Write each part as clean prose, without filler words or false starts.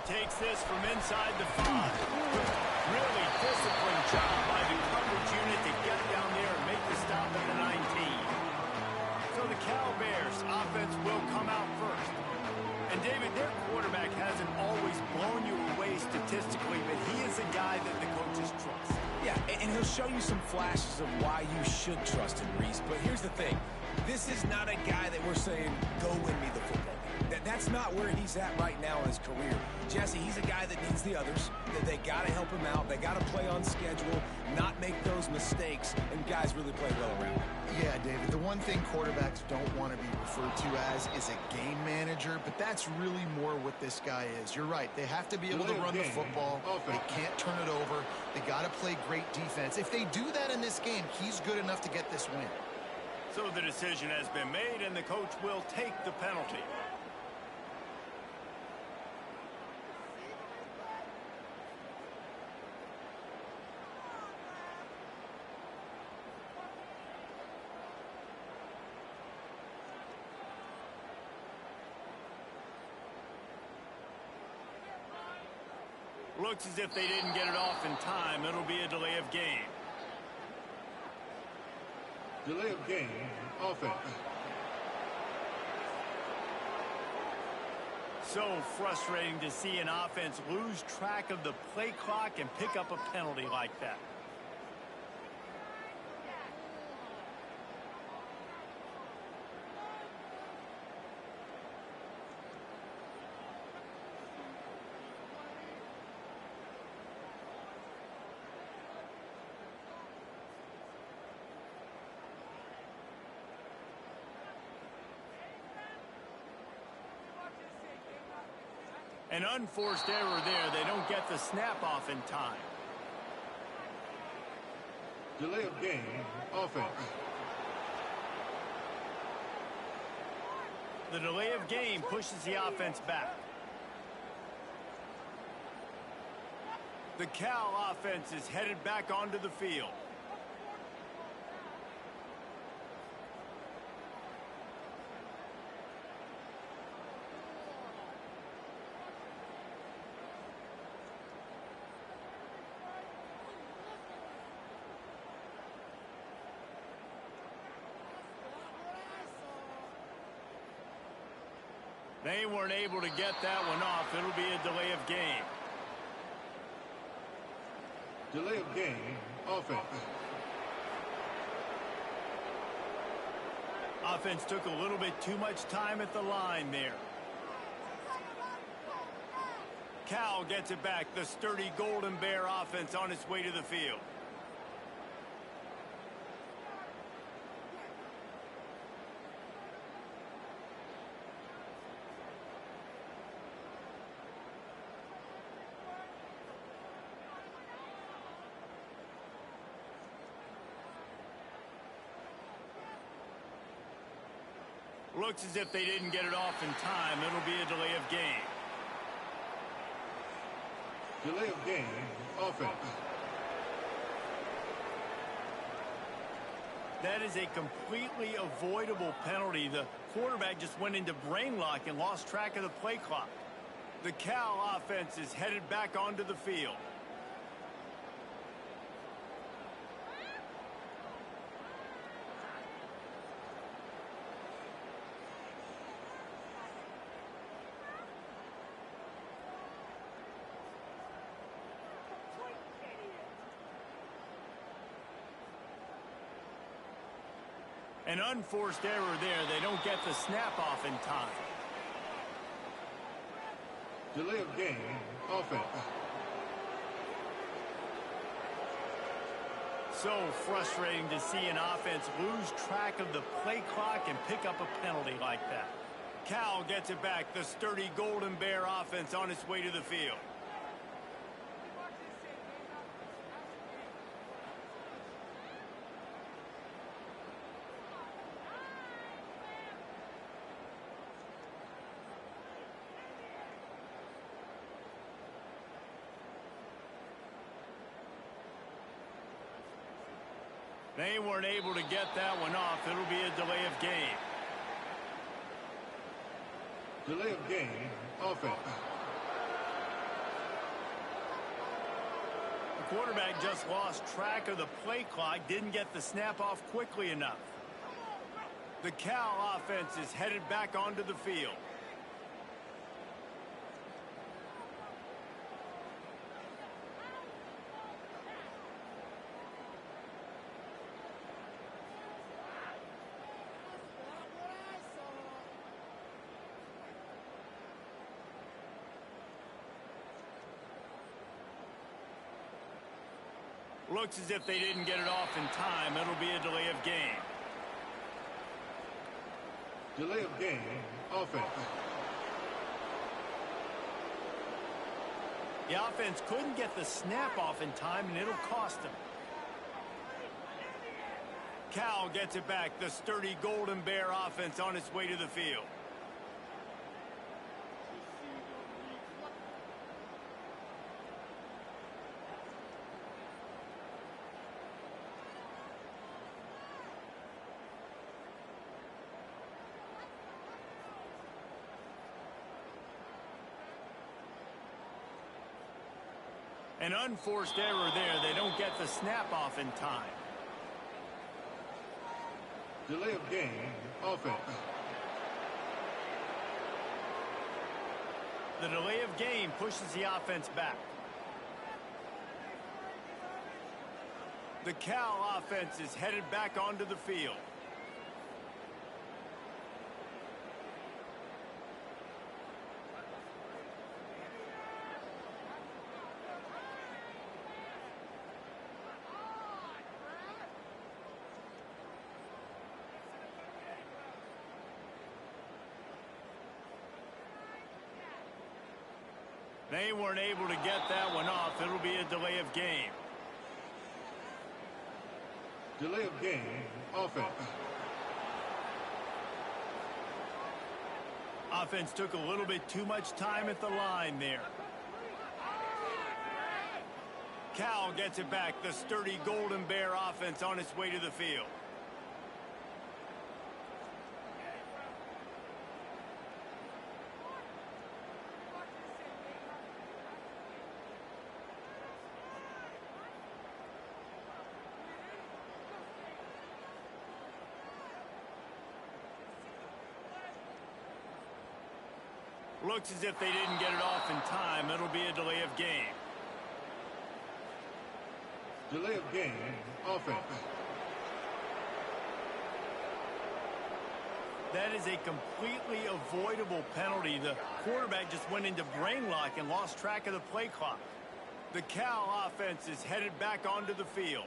takes this from inside the 5. Really disciplined job by the coverage unit to get down there and make the stop at the 19. So the Cal Bears offense will come out first. And David, their quarterback hasn't always blown you away statistically, but he is a guy that the coaches trust. Yeah, and he'll show you some flashes of why you should trust him, Reese. But here's the thing. This is not a guy that we're saying, go win me the football game. That's not where he's at right now in his career. Jesse, he's a guy that needs the others. That they got to help him out. They got to play on schedule, not make those mistakes, and guys really play well around him. Yeah, David, the one thing quarterbacks don't want to be referred to as is a game manager, but that's really more what this guy is. You're right. They have to be able to run the football. They can't turn it over. They got to play great defense. If they do that in this game, he's good enough to get this win. So the decision has been made, and the coach will take the penalty. Looks as if they didn't get it off in time. It'll be a delay of game. Delay of game, offense. So frustrating to see an offense lose track of the play clock and pick up a penalty like that. An unforced error there. They don't get the snap off in time. Delay of game, offense. The delay of game pushes the offense back. The Cal offense is headed back onto the field. They weren't able to get that one off. It'll be a delay of game. Delay of game, offense. Offense took a little bit too much time at the line there. Cal gets it back. The sturdy Golden Bear offense on its way to the field. Looks as if they didn't get it off in time. It'll be a delay of game. Delay of game, offense. That is a completely avoidable penalty. The quarterback just went into brain lock and lost track of the play clock. The Cal offense is headed back onto the field. An unforced error there. They don't get the snap off in time. Delay of game, offense. So frustrating to see an offense lose track of the play clock and pick up a penalty like that. Cal gets it back. The sturdy Golden Bear offense on its way to the field. They weren't able to get that one off. It'll be a delay of game. Delay of game, offense. quarterback just lost track of the play clock, didn't get the snap off quickly enough. The Cal offense is headed back onto the field. Looks as if they didn't get it off in time. It'll be a delay of game. Delay of game, offense. The offense couldn't get the snap off in time, and it'll cost them. Cal gets it back. The sturdy Golden Bear offense on its way to the field. An unforced error there. They don't get the snap off in time. Delay of game, offense. The delay of game pushes the offense back. The Cal offense is headed back onto the field. They weren't able to get that one off. It'll be a delay of game. Delay of game, offense. Offense took a little bit too much time at the line there. Cal gets it back. The sturdy Golden Bear offense on its way to the field. Looks as if they didn't get it off in time. It'll be a delay of game. Delay of game, offense. That is a completely avoidable penalty. The quarterback just went into brain lock and lost track of the play clock. The Cal offense is headed back onto the field.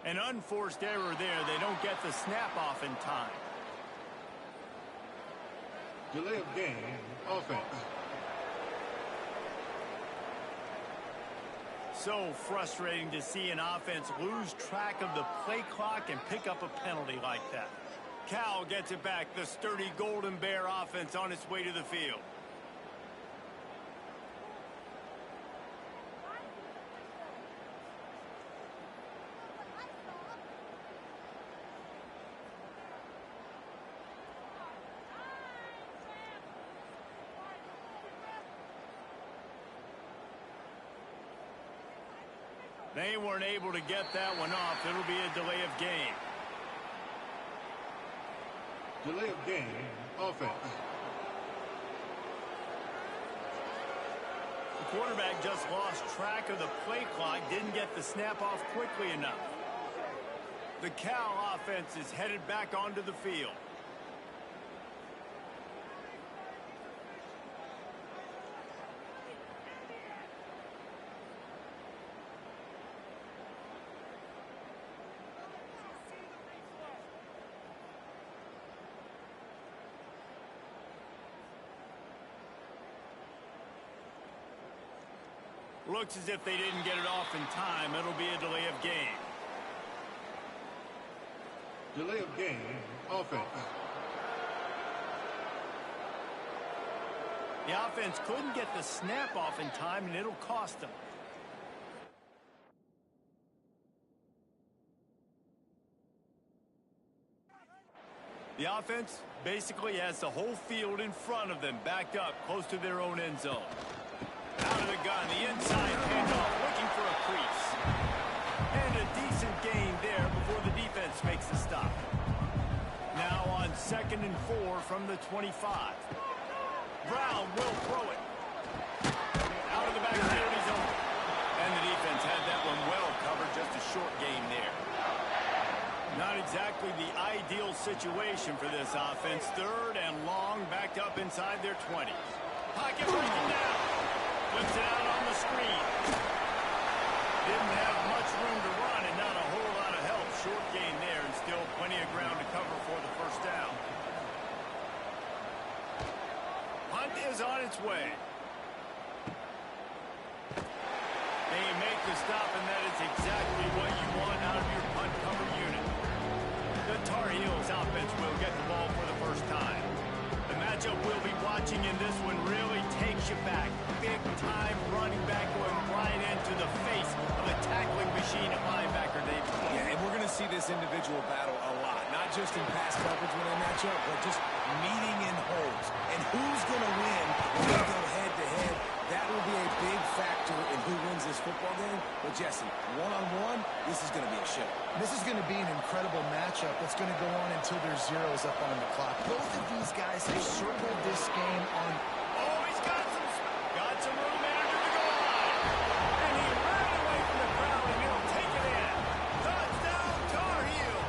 An unforced error there. They don't get the snap off in time. Delay of game, offense. So frustrating to see an offense lose track of the play clock and pick up a penalty like that. Cal gets it back. The sturdy Golden Bear offense on its way to the field. They weren't able to get that one off. It'll be a delay of game. Delay of game, offense. The quarterback just lost track of the play clock, didn't get the snap off quickly enough. The Cal offense is headed back onto the field. Looks as if they didn't get it off in time. It'll be a delay of game. Delay of game, offense. The offense couldn't get the snap off in time, and it'll cost them. The offense basically has the whole field in front of them, backed up close to their own end zone. Out of the gun, the inside handoff, looking for a crease. And a decent gain there before the defense makes the stop. Now on 2nd and 4 from the 25. Brown will throw it. Out of the backfield, he's open. And the defense had that one well covered, just a short gain there. Not exactly the ideal situation for this offense. 3rd and long, backed up inside their 20s. Pocket breaking down. Flips it out on the screen. Didn't have much room to run and not a whole lot of help. Short gain there and still plenty of ground to cover for the first down. Punt is on its way. They make the stop, and that is exactly what you want out of your punt cover unit. The Tar Heels offense will get the ball for the first time. The matchup we'll be watching in this one really takes you back. Big-time running back going right into the face of a tackling machine at linebacker, David. Yeah, and we're going to see this individual battle a lot. Not just in pass coverage when they match up, but just meeting in holes. And who's going to win when they go head-to-head? That will be a big factor in who wins this football game. But, Jesse, one-on-one, this is going to be a show. This is going to be an incredible matchup that's going to go on until there's zeros up on the clock. Both of these guys have circled this game on... Oh, he's got some room after the goal line. And he ran away from the crowd, and he'll take it in. Touchdown, Tar Heel.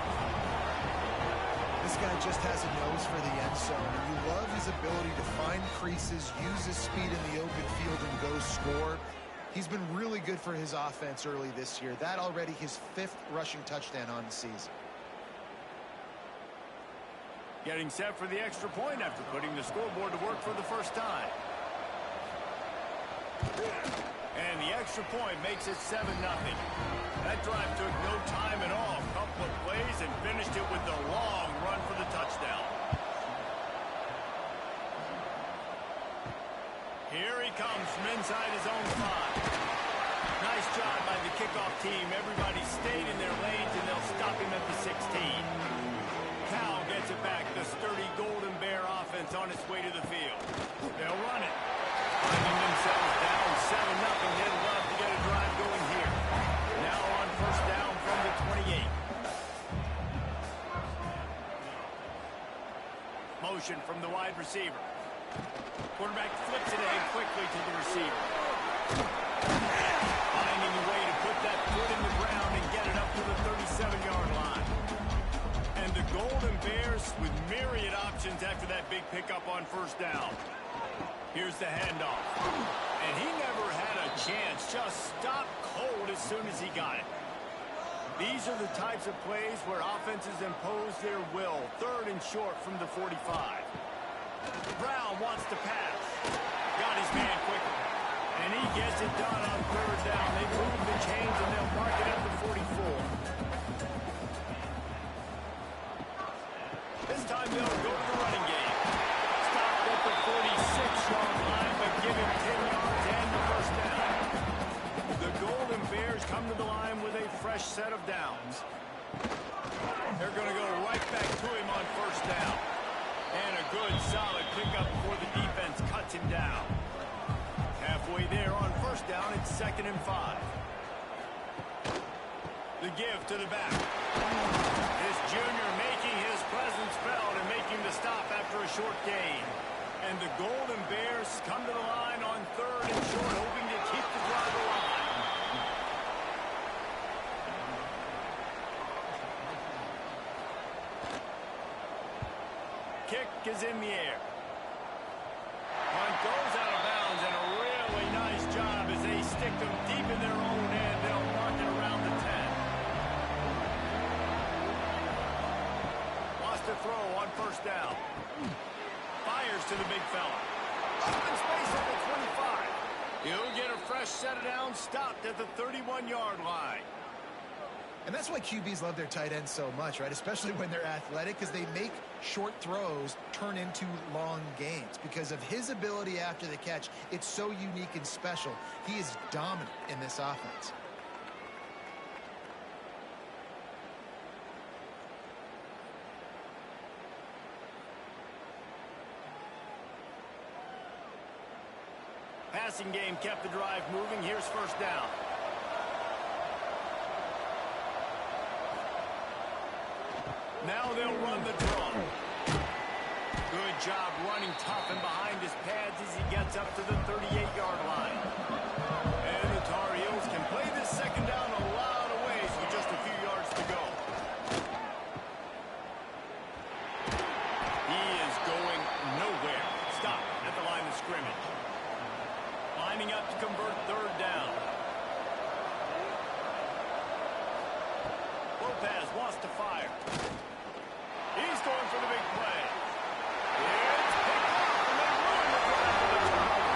This guy just has a nose for the end zone, and you love his ability to find creases, use his speed in the open field, and go score. He's been really good for his offense early this year. That already his 5th rushing touchdown on the season. Getting set for the extra point after putting the scoreboard to work for the first time. And the extra point makes it 7-0. That drive took no time at all. Couple of plays and finished it with the long run for the touchdown. Here he comes from inside his own 5. Nice job by the kickoff team. Everybody stayed in their lanes, and they'll stop him at the 16. Cal gets it back. The sturdy Golden Bear offense on its way to the field. They'll run it. Finding themselves down 7-0. They'd love to get a drive going here. Now on first down from the 28. Motion from the wide receiver. Quarterback flips it ahead quickly to the receiver. Finding a way to put that foot in the ground and get it up to the 37-yard line. And the Golden Bears with myriad options after that big pickup on first down. Here's the handoff. And he never had a chance. Just stopped cold as soon as he got it. These are the types of plays where offenses impose their will. 3rd and short from the 45. Brown wants to pass. Got his man quickly. And he gets it done on 3rd down. They move the chains and they'll mark it at the 44. This time they'll go to the running game. Stopped at the 46-yard line, but give him 10 yards and the first down. The Golden Bears come to the line with a fresh set of downs. They're going to go right back to him on first down. And a good, solid pickup before the defense cuts him down. Halfway there on first down, it's 2nd and 5. The give to the back. This junior making his presence felt and making the stop after a short gain. And the Golden Bears come to the line on 3rd and short, hoping to keep the drive alive. Kick is in the air. Punt goes out of bounds, and a really nice job as they stick them deep in their own end. They'll mark it around the 10. Lost a throw on first down. Fires to the big fella. Open space at the 25. He'll get a fresh set of downs, stopped at the 31-yard line. And that's why QBs love their tight ends so much, right? Especially when they're athletic, because they make short throws turn into long gains. Because of his ability after the catch, it's so unique and special. He is dominant in this offense. Passing game kept the drive moving. Here's first down. Now they'll run the draw. Good job running tough and behind his pads as he gets up to the 38-yard line. And the Tar Heels can play this second down a lot of ways with just a few yards to go. He is going nowhere. Stop at the line of scrimmage. Lining up to convert third down. Lopez wants to fire. He's going for the big play. It's picked off, and they ruin the drive for the turnover.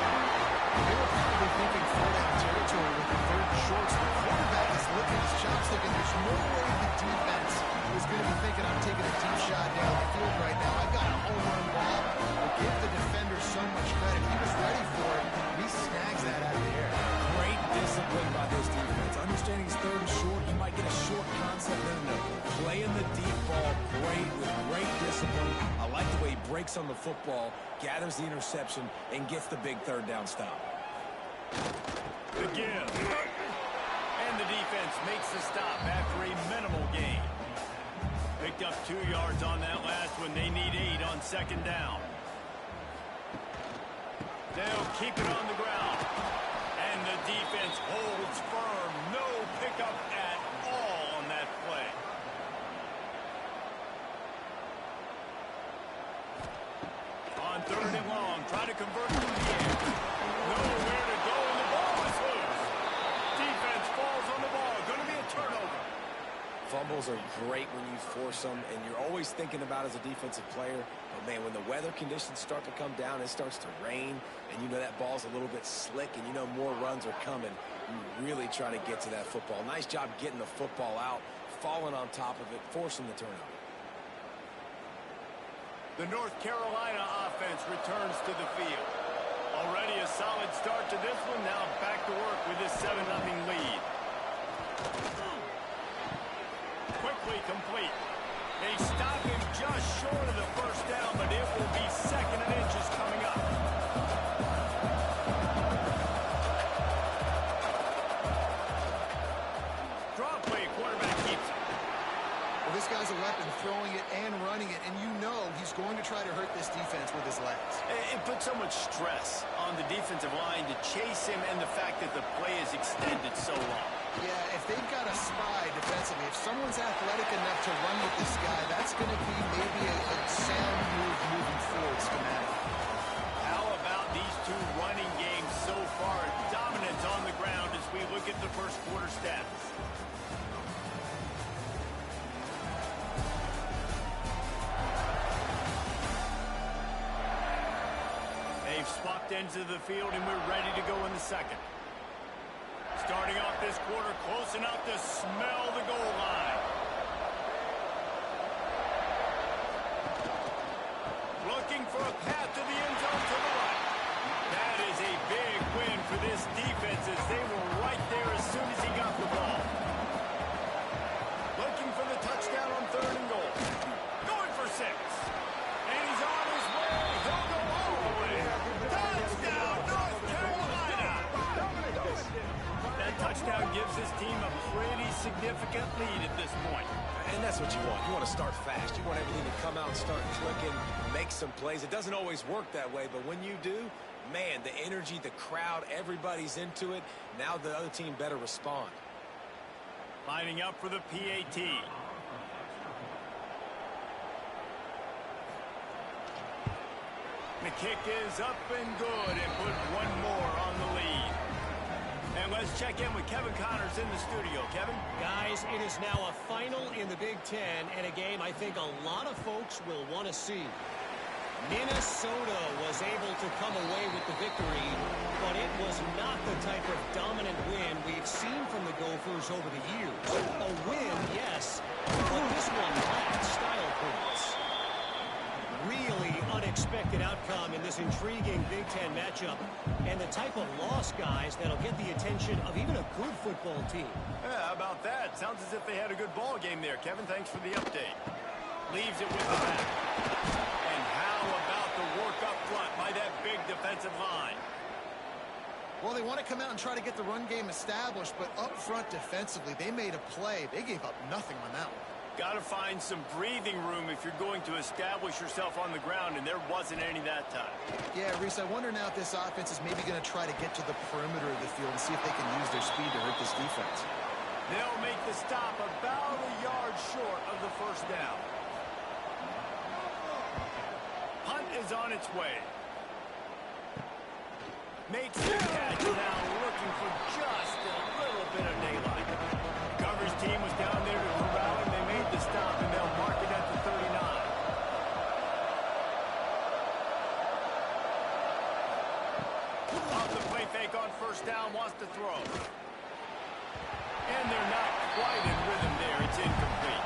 They were probably thinking four-down territory with the third and shorts. The quarterback is licking his chopstick, and there's no way the defense is going to be thinking, I'm taking a deep shot down the field right now. I've got a home run ball. But give the defender so much credit. He was ready for it. He snags that out of the air. Great discipline by this defense. Understanding he's third and short, you might get a short concept. No. Playing the deep ball great with great discipline. I like the way he breaks on the football, gathers the interception, and gets the big third down stop. The give. And the defense makes the stop after a minimal gain. Picked up 2 yards on that last one. They need 8 on second down. They'll keep it on the ground. And the defense holds firm. No pickup at all on that play. On third and long, try to convert through the air. Nowhere to go, and the ball is loose. Defense falls on the ball. Going to be a turnover. Fumbles are great when you force them, and you're always thinking about as a defensive player, but man, when the weather conditions start to come down, it starts to rain, and you know that ball's a little bit slick, and you know more runs are coming. You really try to get to that football. Nice job getting the football out, falling on top of it, forcing the turnover. The North Carolina offense returns to the field. Already a solid start to this one. Now back to work with this 7-0 lead. Quickly complete. They stop him just short of the first down, but it will be 2nd and inches coming up. Draw play, quarterback keeps it. Well, this guy's a weapon, throwing it and running it, and you know he's going to try to hurt this defense with his legs. It puts so much stress on the defensive line to chase him, and the fact that the play is extended so long. Yeah, if they've got a spy defensively, if someone's athletic enough to run with this guy, that's going to be maybe a sound move moving forward schematic. How about these two running games so far? Dominance on the ground as we look at the first quarter stats. They've swapped ends of the field, and we're ready to go in the second. Starting off this quarter, close enough to smell the goal line. Looking for a path to the end zone to the right. That is a big win for this defense as they were right there as soon as he got the ball. Looking for the touchdown on 3rd and goal. Going for 6. And he's on his way. He'll go all the way. Touchdown, North Carolina. That touchdown gives his team a pretty significant lead at this point. And that's what you want. You want to start fast. You want everything to come out and start clicking, make some plays. It doesn't always work that way, but when you do, man, the energy, the crowd, everybody's into it. Now the other team better respond. Lining up for the PAT. The kick is up and good and put one more on the lead. And let's check in with Kevin Connors in the studio. Kevin? Guys, it is now a final in the Big Ten and a game I think a lot of folks will want to see. Minnesota was able to come away with the victory, but it was not the type of dominant win we've seen from the Gophers over the years. A win, yes, but this one lacked style points. Really unexpected outcome in this intriguing Big Ten matchup, and the type of loss, guys, that'll get the attention of even a good football team. Yeah, how about that? Sounds as if they had a good ball game there. Kevin, thanks for the update. Leaves it with the back. And how about the work up front by that big defensive line? Well, they want to come out and try to get the run game established, but up front defensively, they made a play. They gave up nothing on that one. Got to find some breathing room if you're going to establish yourself on the ground, and there wasn't any that time. Yeah, Reese, I wonder now if this offense is maybe going to try to get to the perimeter of the field and see if they can use their speed to hurt this defense. They'll make the stop about a yard short of the first down. Hunt is on its way. Makes the catch now, looking for just a little bit of daylight. The coverage team was down there to corral him. They made the stop, and they'll mark it at the 39. Off the play fake on first down, wants to throw. And they're not quite in rhythm there. It's incomplete.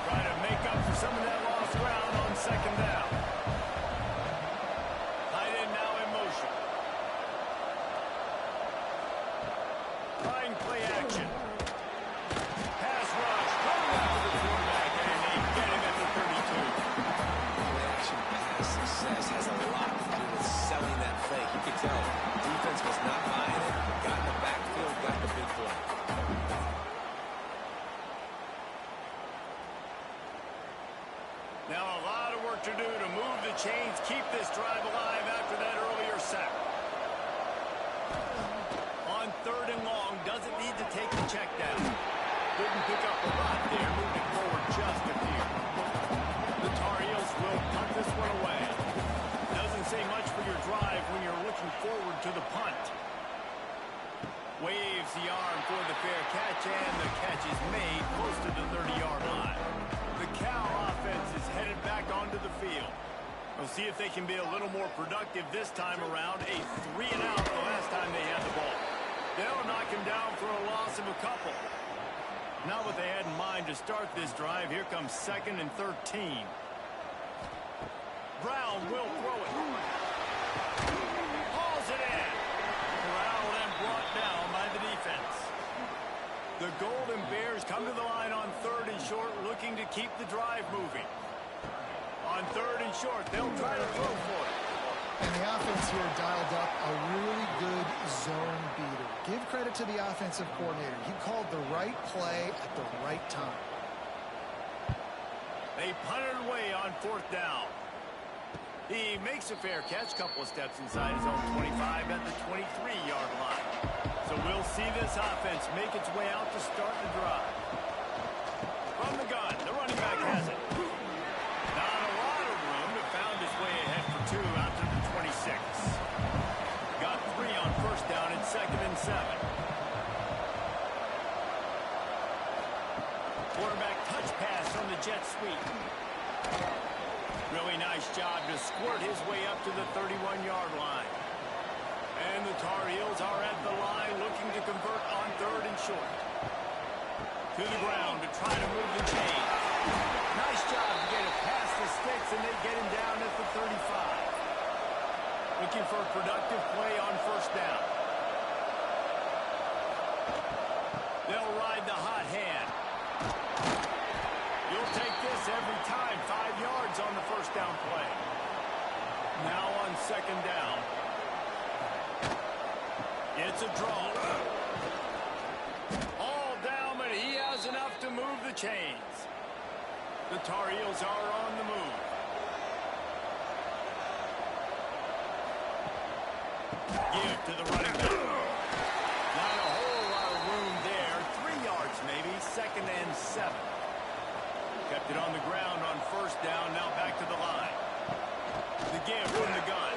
Trying to make up for some of that lost ground on second down. Tight end now in motion. Trying play action. Pass rush. Coming after the quarterback, and they get him at the 32. Play action pass success has a lot to do with selling that fake. You can tell defense was not buying it. Got in the backfield, got the big play. Now a lot of work to do to move the chains, keep this drive alive after that earlier sack. On third and long, doesn't need to take the check down. Didn't pick up a lot there, moving forward just a few. The Tar Heels will punt this one away. Doesn't say much for your drive when you're looking forward to the punt. Waves the arm for the fair catch, and the catch is made close to the 30-yard line. The Cal offense is headed back onto the field. We'll see if they can be a little more productive this time around. A 3-and-out the last time they had the ball. They'll knock him down for a loss of a couple. Not what they had in mind to start this drive. Here comes 2nd and 13. Brown will throw it. Hauls it in. Corralled and brought down by the defense. The Golden Bears come to the line on 3rd and short, looking to keep the drive moving. On 3rd and short, they'll try to throw for it. And the offense here dialed up a really good zone beater. Give credit to the offensive coordinator. He called the right play at the right time. They punted away on 4th down. He makes a fair catch, couple of steps inside his own 25 at the 23-yard line. So we'll see this offense make its way out to start the drive. From the gun, the running back has it. Not a lot of room, but found his way ahead for 2 out to the 26. Got 3 on first down and 2nd and 7. Quarterback touch pass on the jet sweep. Really nice job to squirt his way up to the 31-yard line. And the Tar Heels are at the line looking to convert on 3rd and short. To the ground to try to move the chain. Nice job to get it past the sticks, and they get him down at the 35. Looking for a productive play on first down. They'll ride the hot hand. You'll take this every time. 5 yards on the first down play. Now on 2nd down. It's a draw. All down, but he has enough to move the chains. The Tar Heels are on the move. Give to the running back. Not a whole lot of room there. 3 yards maybe. 2nd and 7. Kept it on the ground on first down. Now back to the line. The give from the gun.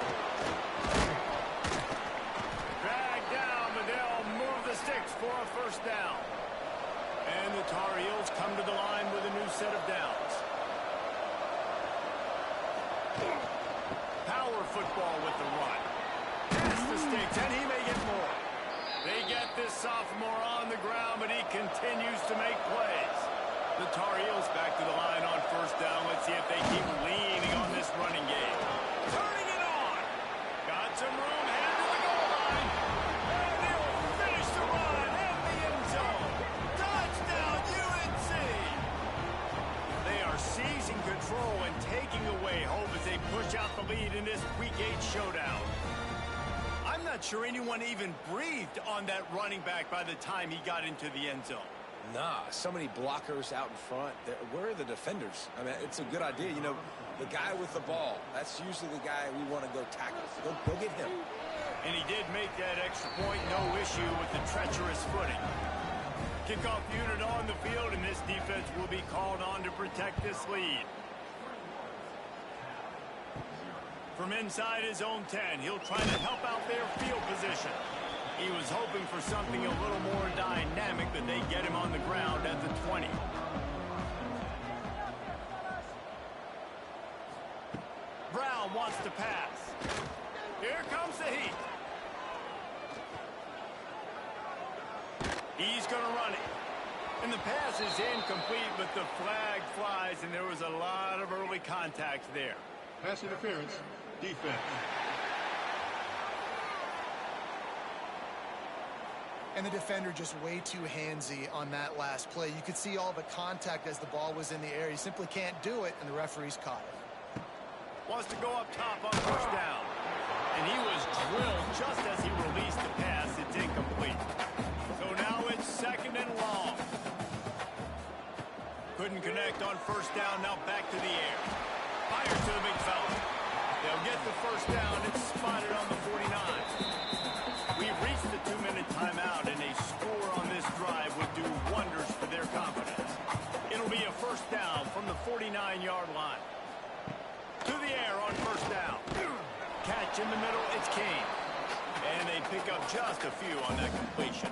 Dragged down, but they'll move the sticks for a first down. And the Tar Heels come to the line with a new set of downs. football with the run. Pass the sticks, and he may get more. They get this sophomore on the ground, but he continues to make plays. The Tar Heels back to the line on first down. Let's see if they keep leaning on this running game. Turning it on. Got some room, headed to the goal line. And he'll finish the run in the end zone. Touchdown, UNC. They are seizing control and taking away hope as they push out the lead in this Week 8 showdown. I'm not sure anyone even breathed on that running back by the time he got into the end zone. Nah, so many blockers out in front. Where are the defenders? I mean, it's a good idea. You know, the guy with the ball, that's usually the guy we want to go tackle. Go get him. And he did make that extra point, no issue with the treacherous footing. Kickoff unit on the field, and this defense will be called on to protect this lead. From inside his own 10, he'll try to help out their field position. He was hoping for something a little more dynamic, but they get him on the ground at the 20. Brown wants to pass. Here comes the heat. He's going to run it. And the pass is incomplete, but the flag flies, and there was a lot of early contact there. Pass interference, defense. And the defender just way too handsy on that last play. You could see all the contact as the ball was in the air. He simply can't do it, and the referee's caught it. Wants to go up top on first down. And he was drilled just as he released the pass. It's incomplete. So now it's second and long. Couldn't connect on first down. Now back to the air. Fires to the big fella. They'll get the first down. It's spotted on the 49. We've reached the 2-minute timeout, and a score on this drive would do wonders for their confidence. It'll be a first down from the 49-yard line. To the air on first down. Catch in the middle, it's Kane. And they pick up just a few on that completion.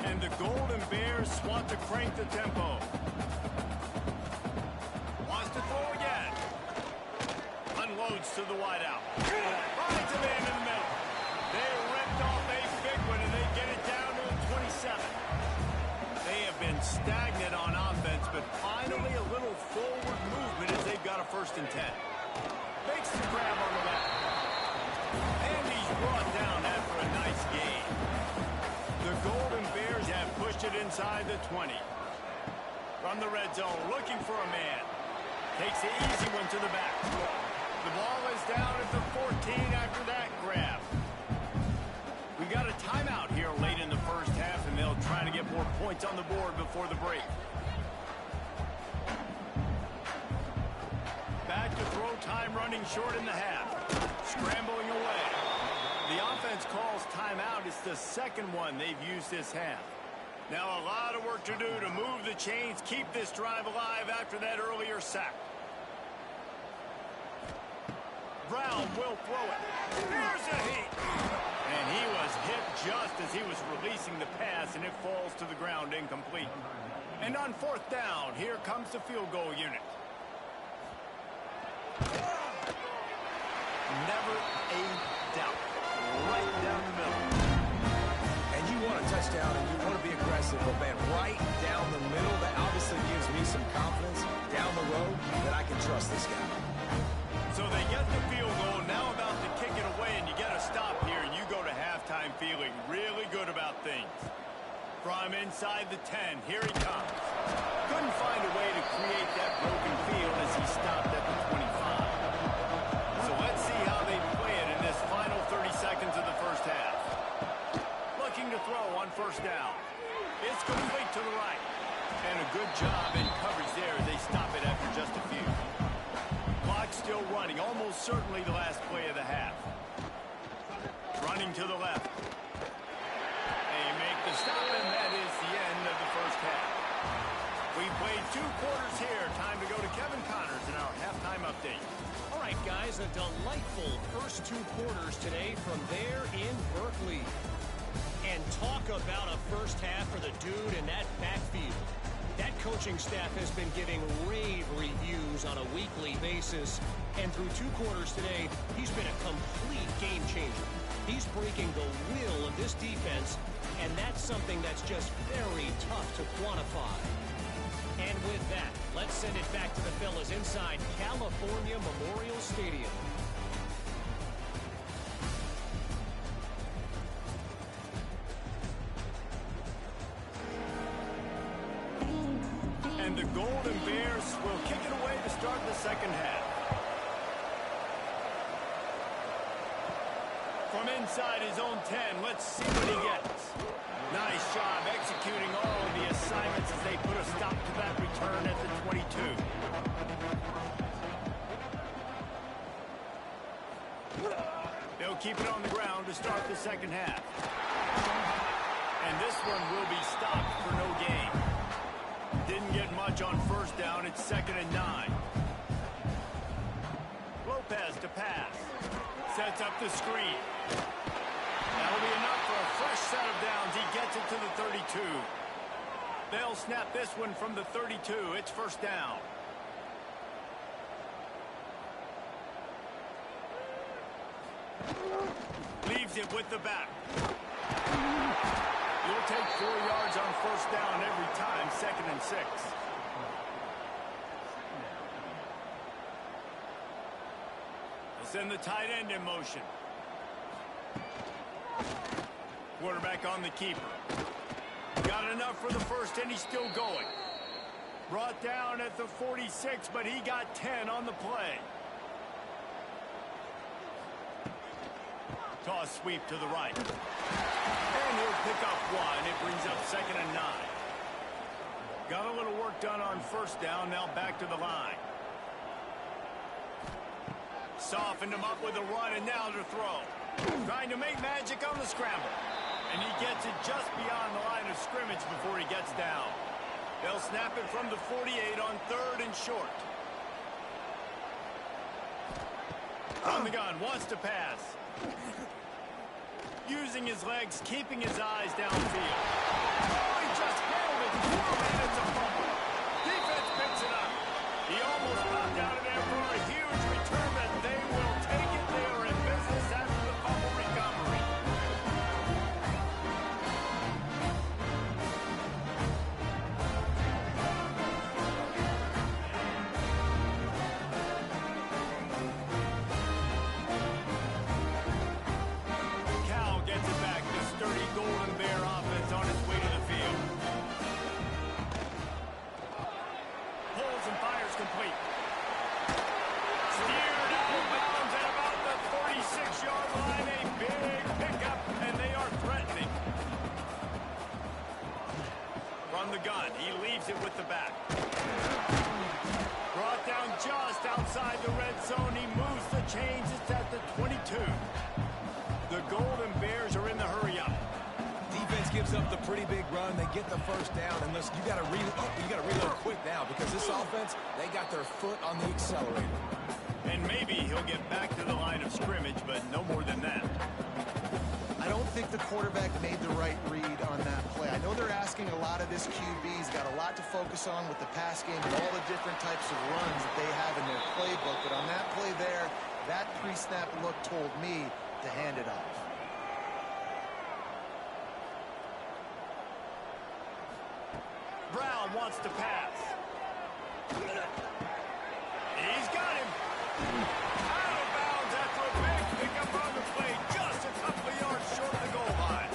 And the Golden Bears want to crank the tempo. Wants to throw again. Unloads to the wideout. Finds a man in the middle. They ripped off a big one, and they get it down to the 27. They have been stagnant on offense, but finally a little forward movement as they've got a 1st and 10. Makes the grab on the left. And he's brought down after a nice gain. The Golden Bears have pushed it inside the 20. From the red zone, looking for a man. Takes the easy one to the back. The ball is down at the 14 after that grab. We've got a timeout here late in the first half, and they'll try to get more points on the board before the break. Back to throw time running short in the half. Scrambling away. The offense calls timeout. It's the second one they've used this half. Now a lot of work to do to move the chains, keep this drive alive after that earlier sack. Brown will throw it. Here's a heat. And he was hit just as he was releasing the pass, and it falls to the ground incomplete. And on 4th down, here comes the field goal unit. Never a doubt. Right down the middle. And you want a touchdown, and you want to be aggressive, but man, right down the middle, that obviously gives me some confidence down the road that I can trust this guy. So they get the field goal, now about to kick it away, and you get a stop here, and you go to halftime feeling really good about things. From inside the 10, here he comes. Couldn't find a way to create that broken field as he stopped at the 25. So let's see how they play it in this final 30 seconds of the first half. Looking to throw on first down. It's complete to the right. And a good job in coverage there as they stop it after just a few. Clock still running, almost certainly the last play of the half. Running to the left. They make the stop, and that is the end of the first half. We played 2 quarters here. Time to go to Kevin Connors in our halftime update. All right, guys, a delightful first 2 quarters today from there in Berkeley. And talk about a first half for the dude in that backfield. That coaching staff has been giving rave reviews on a week weekly basis. And through 2 quarters today, he's been a complete game changer. He's breaking the will of this defense, and that's something that's just very tough to quantify. And with that, let's send it back to the fellas inside California Memorial Stadium. And the Golden Bears will kick it away to start the second half. From inside his own 10, let's see what he gets. Nice job executing all of the assignments as they put a stop to that return at the 22. They'll keep it on the ground to start the second half. And this one will be stopped for no gain. Didn't get much on first down. It's 2nd and 9. Lopez to pass. Sets up the screen. That'll be enough for a fresh set of downs. He gets it to the 32. They'll snap this one from the 32. It's 1st down. Leaves it with the back. You'll take 4 yards on 1st down every time. 2nd and 6. They'll send the tight end in motion. Quarterback on the keeper. Got enough for the first, and he's still going. Brought down at the 46, but he got 10 on the play. Toss sweep to the right. And he'll pick up 1. It brings up 2nd and 9. Got a little work done on 1st down. Now back to the line. Softened him up with a run, and now to throw. Trying to make magic on the scramble. And he gets it just beyond the line of scrimmage before he gets down. They'll snap it from the 48 on 3rd and short. On the gun, wants to pass. Using his legs, keeping his eyes downfield. Oh, he just handled it. 4 minutes of fumble. Defense picks it up. He almost popped out of there for a huge return, but they will take it. They are in business after the fumble recovery. Cal gets it back. The sturdy Golden Bear offense on its way to the field. Pulls and fires complete. Steered out of bounds at about the 46-yard line. A big pickup, and they are threatening. From the gun, he leaves it with the back. Brought down just outside the red zone. He moves the chains. It's at the 22. The Golden Bears are in the hurry-up. Defense gives up the pretty big run. They get the 1st down, and listen, you got to reload quick now because this offense, they got their foot on the accelerator. And maybe he'll get back to the line of scrimmage, but no more than that. I don't think the quarterback made the right read on that play. I know they're asking a lot of this QB. He's got a lot to focus on with the pass game and all the different types of runs that they have in their playbook. But on that play there, that pre-snap look told me to hand it off. Brown wants to pass. He's got him. Out of bounds after a big pickup on the play. Just a couple of yards short of the goal line.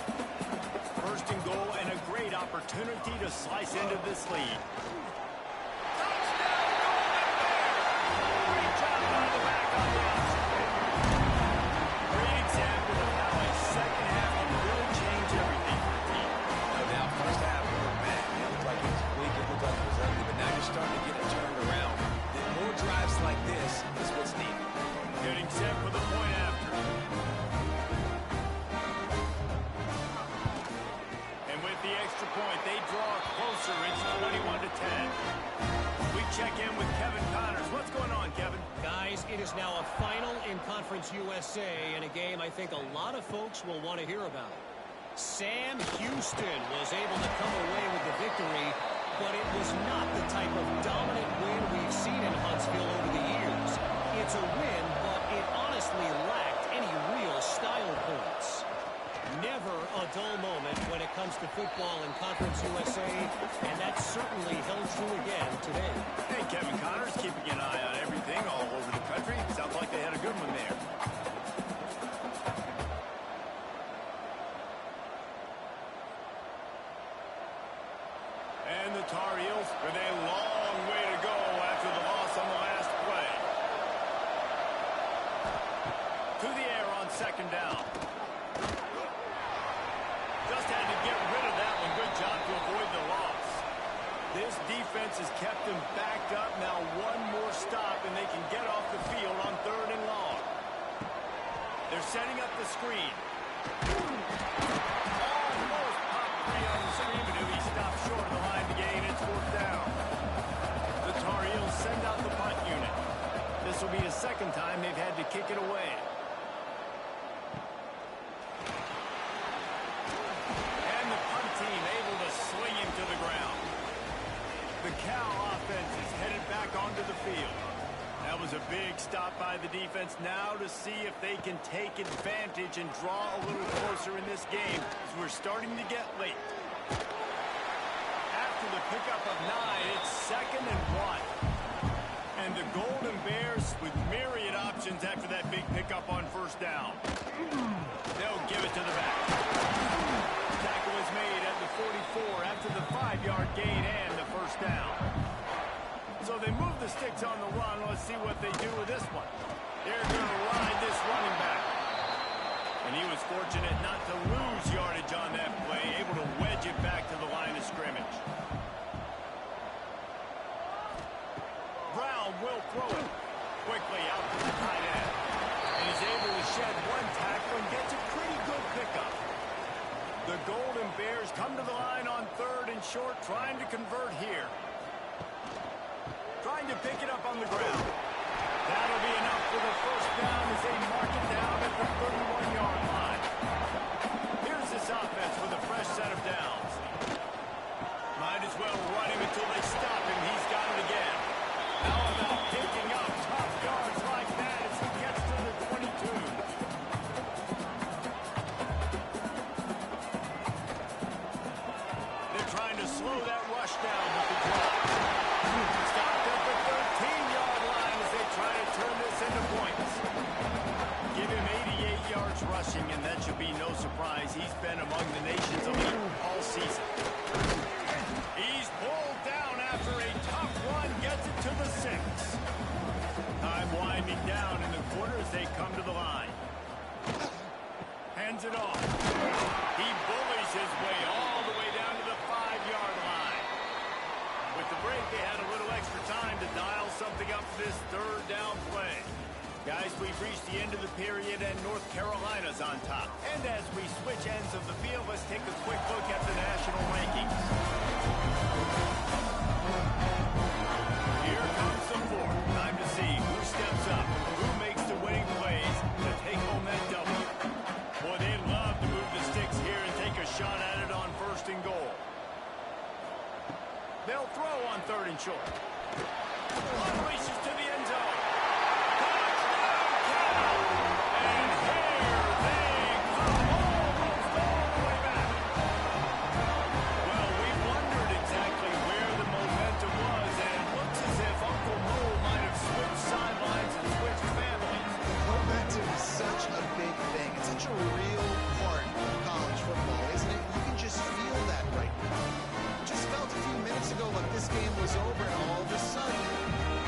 1st and goal, and a great opportunity to slice into this lead. Touchdown, Golden Bears! Great job by the back on the outside. Great example of how a second half can really change everything for the team. No doubt, 1st half, we were mad. It looked like it was weak, it looked like it was ugly, but now you're starting to get it turned around. More drives like this is what's needed. Getting set for the point after. And with the extra point, they draw closer. It's 21 to 10. We check in with Kevin Connors. What's going on, Kevin? Guys, it is now a final in Conference USA, and a game I think a lot of folks will want to hear about. Sam Houston was able to come away with the victory, but it was not the type of dominant win we've seen in Huntsville over the they can get off the field on 3rd and long. They're setting up the screen. Almost popped free on the screen, but he stopped short of the line to gain. It's 4th down. The Tar Heels send out the punt unit. This will be the 2nd time they've had to kick it away. And the punt team able to swing him to the ground. The Cal offense is headed back onto the field. That was a big stop by the defense. Now to see if they can take advantage and draw a little closer in this game as we're starting to get late. After the pickup of 9, it's 2nd and 1. And the Golden Bears with myriad options after that big pickup on 1st down. They'll give it to the back. Tackle is made at the 44 after the 5-yard gain and the 1st down. So they move the sticks on the run. Let's see what they do with this one. They're going to ride this running back. And he was fortunate not to lose yardage on that play, able to wedge it back to the line of scrimmage. Brown will throw it quickly out to the tight end. And he's able to shed 1 tackle and gets a pretty good pickup. The Golden Bears come to the line on 3rd and short, trying to convert here. Trying to pick it up on the ground. That'll be enough for the 1st down as they mark it down at the 31-yard line. Here's this offense with a fresh set of downs. Might as well run him until they stop him. He's got it again. How about picking up tough yards like that as he gets to the 22? They're trying to slow that rush down with the drop. Stopped at the 13-yard line as they try to turn this into points. Give him 88 yards rushing, and that should be no surprise. He's been among the nation's elite all season. He's pulled down after a tough run, gets it to the 6. Time winding down in the quarter as they come to the line. Hands it off. He bullies his way all the way down to the 5-yard line. With the break, they had a little extra time to dial something up for this 3rd down play. Guys, we've reached the end of the period, and North Carolina's on top. And as we switch ends of the field, let's take a quick look at the national rankings. Here comes the 4th. Time to see who steps up, who makes the winning plays to take home that W. Boy, they'd love to move the sticks here and take a shot at it on 1st and goal. They'll throw on 3rd and short. Unleashes to the end zone. And here they come, almost all the way back. Well, we wondered exactly where the momentum was, and it looks as if Uncle Mole might have switched sidelines and switched families. Momentum is such a big thing. It's such a real part of college football, isn't it? You can just feel that right now. Just felt a few minutes ago like this game was over, and all of a sudden,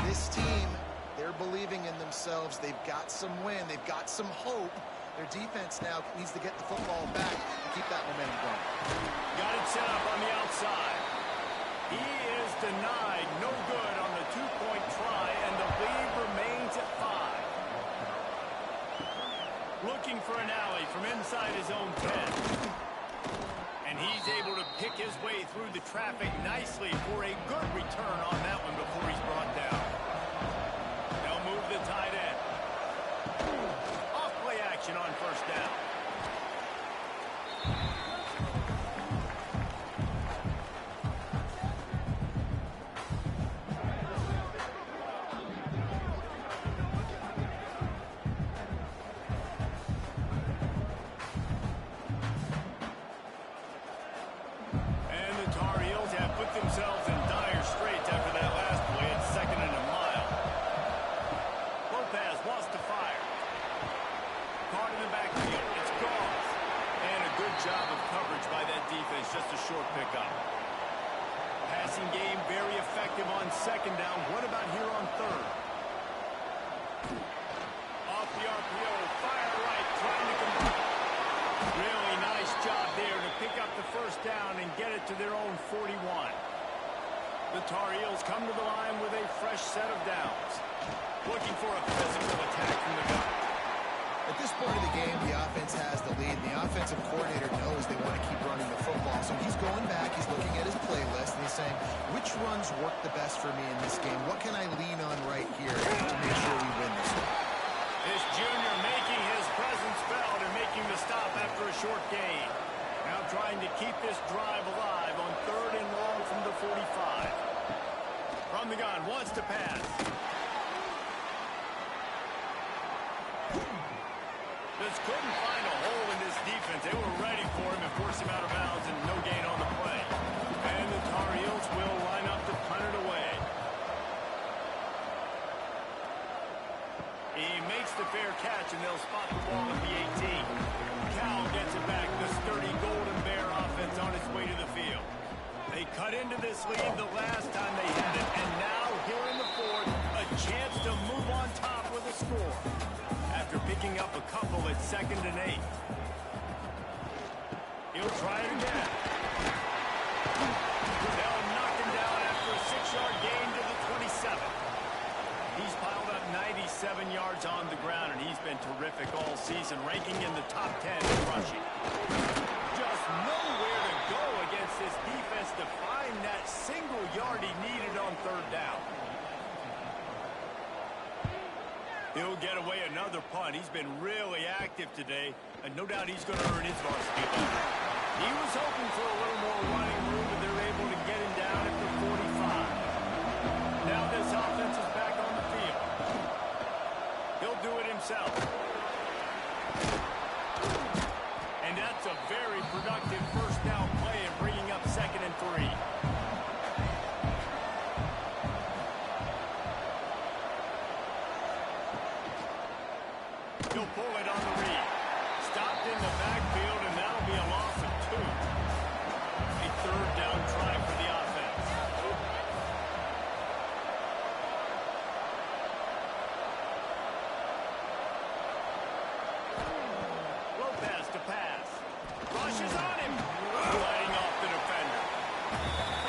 this team, they're believing in themselves. They've got some wind. They've got some hope. Their defense now needs to get the football back and keep that momentum going. Got it set up on the outside. He is denied. No good on the 2-point try, and the lead remains at 5. Looking for an alley from inside his own 10. And he's able to pick his way through the traffic nicely for a good return on that one before he's brought down. They'll move the tight end. Off play action on 1st down. themselves in dire straits after that last play. It's 2nd and a for a physical attack from the gun. At this point of the game, the offense has the lead. The offensive coordinator knows they want to keep running the football. So he's going back, he's looking at his playlist, and he's saying, which runs work the best for me in this game? What can I lean on right here to make sure we win this one? This junior making his presence felt and making the stop after a short gain. Now trying to keep this drive alive on 3rd and long from the 45. From the gun, wants to pass. Just couldn't find a hole in this defense. They were ready for him and forced him out of bounds, and no gain on the play. And the Tar Heels will line up to punt it away. He makes the fair catch, and they'll spot the ball at the 18. Cal gets it back. The sturdy Golden Bear offense on its way to the field. They cut into this lead the last time they had it, and now here in the 4th, a chance to move on top with a score. After picking up a couple at 2nd and 8. He'll try it again. They'll knock him down after a 6-yard gain to the 27. He's piled up 97 yards on the ground, and he's been terrific all season, ranking in the top 10 in rushing. Just nowhere to go against this defense to find that single yard he needed on 3rd down. He'll get away another punt. He's been really active today, and no doubt he's going to earn his varsity ball. He was hoping for a little more running room, but they're able to get him down at the 45. Now this offense is back on the field. He'll do it himself. And that's a very productive 1st down play and bringing up 2nd and 3. He'll pull it on the read. Stopped in the backfield, and that'll be a loss of 2. A 3rd down try for the offense. Lopez to pass. Rushes on him. Sliding off the defender.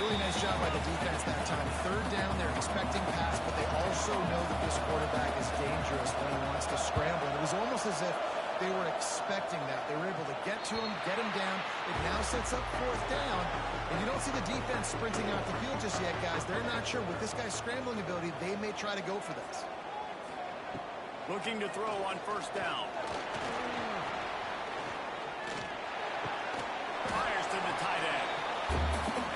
Really nice job by the defense that time. 3rd down, they're expecting pass, but they also know that this quarterback is dangerous when he wants to scramble. It was almost as if they were expecting that. They were able to get to him, get him down. It now sets up 4th down, and you don't see the defense sprinting off the field just yet, guys. They're not sure. With this guy's scrambling ability, they may try to go for this. Looking to throw on 1st down. Fires to the tight end.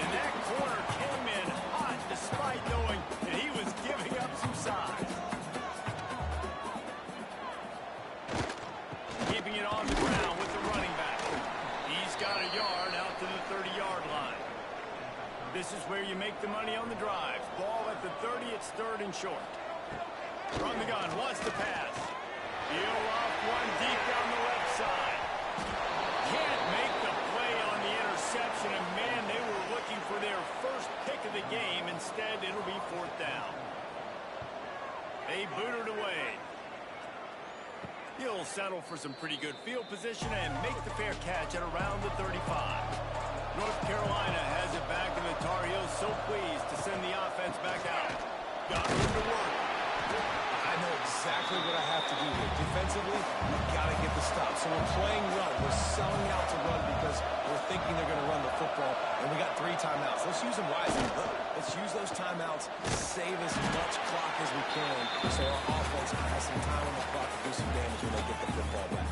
And that corner came in hot despite knowing that he was giving up some size. Keeping it on the ground with the running back. He's got a yard out to the 30-yard line. This is where you make the money on the drive. Ball at the 30, it's 3rd and short. From the gun, wants to pass. He'll off one deep down the left side. Can't make the play on the interception, and man, they were looking for their first pick of the game. Instead, it'll be 4th down. They boot it away. He'll settle for some pretty good field position and make the fair catch at around the 35. North Carolina has it back, and the Tar Heels so pleased to send the offense back out. Got room to work. I know exactly what I have to do here. Defensively, we've got to get the stop. So we're playing run. We're selling out to run because we're thinking they're going to run the football, and we got 3 timeouts. Let's use them wisely. Let's use those timeouts, save as much clock as we can so our offense has some time on the clock to do some damage when they get the football back.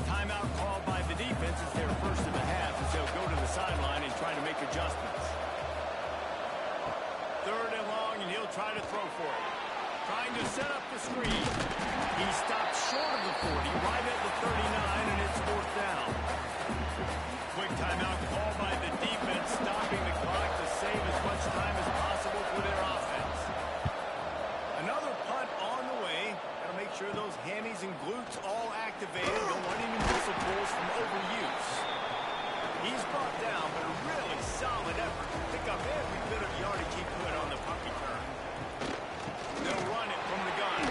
Timeout called by the defense. It's their first of the half as they'll go to the sideline and try to make adjustments. 3rd and long, and he'll try to throw for it. Trying to set up the screen. He stopped short of the 40, right at the 39, and it's 4th down. Quick timeout called by the defense, stopping the clock to save as much time as possible for their offense. Another punt on the way. Gotta make sure those hammies and glutes all activated. Don't want any whistle pulls from overuse. He's brought down, but a really solid effort to pick up every bit of yardage he could on the punt return. They'll run it from the gun.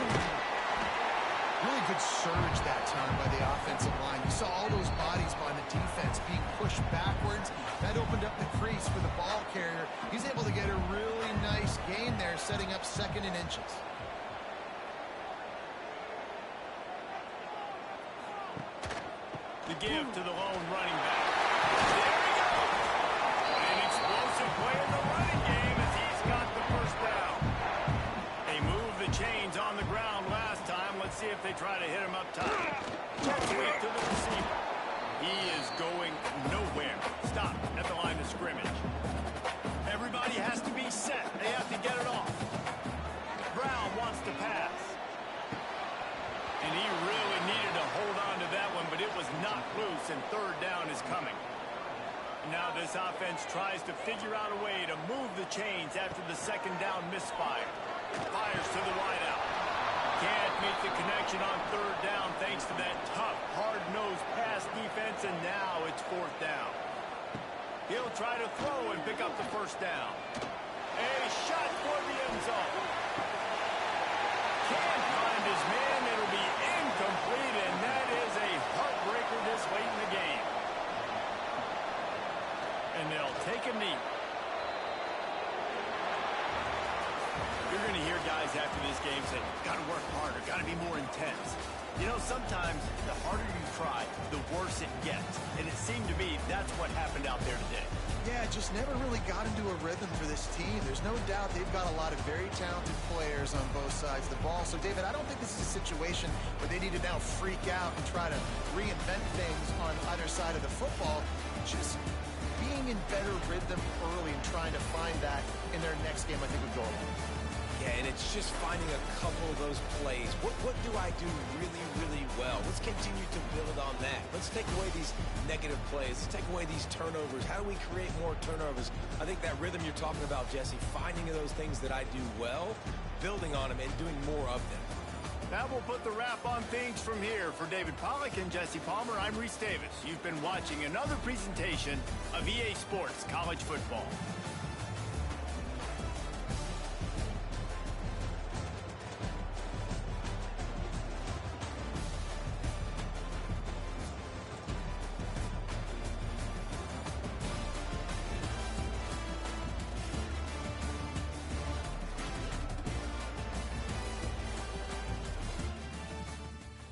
Really good surge that time by the offensive line. You saw all those bodies by the defense being pushed backwards. That opened up the crease for the ball carrier. He's able to get a really nice gain there, setting up 2nd and inches. The give to the lone running back. There he goes. An explosive play in the running game as he's got the first down. They moved the chains on the ground last time. Let's see if they try to hit him up top. Jet sweep to the receiver. He is going nowhere. Stop at the line of scrimmage. Everybody has to be set. They have to get it off. Brown wants to pass. And he really needed to hold on to that one, but it was knocked loose, and third down is coming. Now this offense tries to figure out a way to move the chains after the second down misfire. Fires to the wideout. Can't make the connection on third down thanks to that tough, hard-nosed pass defense, and now it's fourth down. He'll try to throw and pick up the first down. A shot for the end zone. Can't find his man. It'll be incomplete, and that is a heartbreaker this late in the game. And they'll take a knee. You're going to hear guys after this game say, got to work harder, got to be more intense. You know, sometimes the harder you try, the worse it gets. And it seemed to me that's what happened out there today. Yeah, just never really got into a rhythm for this team. There's no doubt they've got a lot of very talented players on both sides of the ball. So, David, I don't think this is a situation where they need to now freak out and try to reinvent things on either side of the football. Just being in better rhythm early and trying to find that in their next game, I think, would go a long way. Yeah, and it's just finding a couple of those plays. What do I do really, really well? Let's continue to build on that. Let's take away these negative plays. Let's take away these turnovers. How do we create more turnovers? I think that rhythm you're talking about, Jesse, finding those things that I do well, building on them, and doing more of them. That will put the wrap on things from here. For David Pollack and Jesse Palmer, I'm Reese Davis. You've been watching another presentation of EA Sports College Football.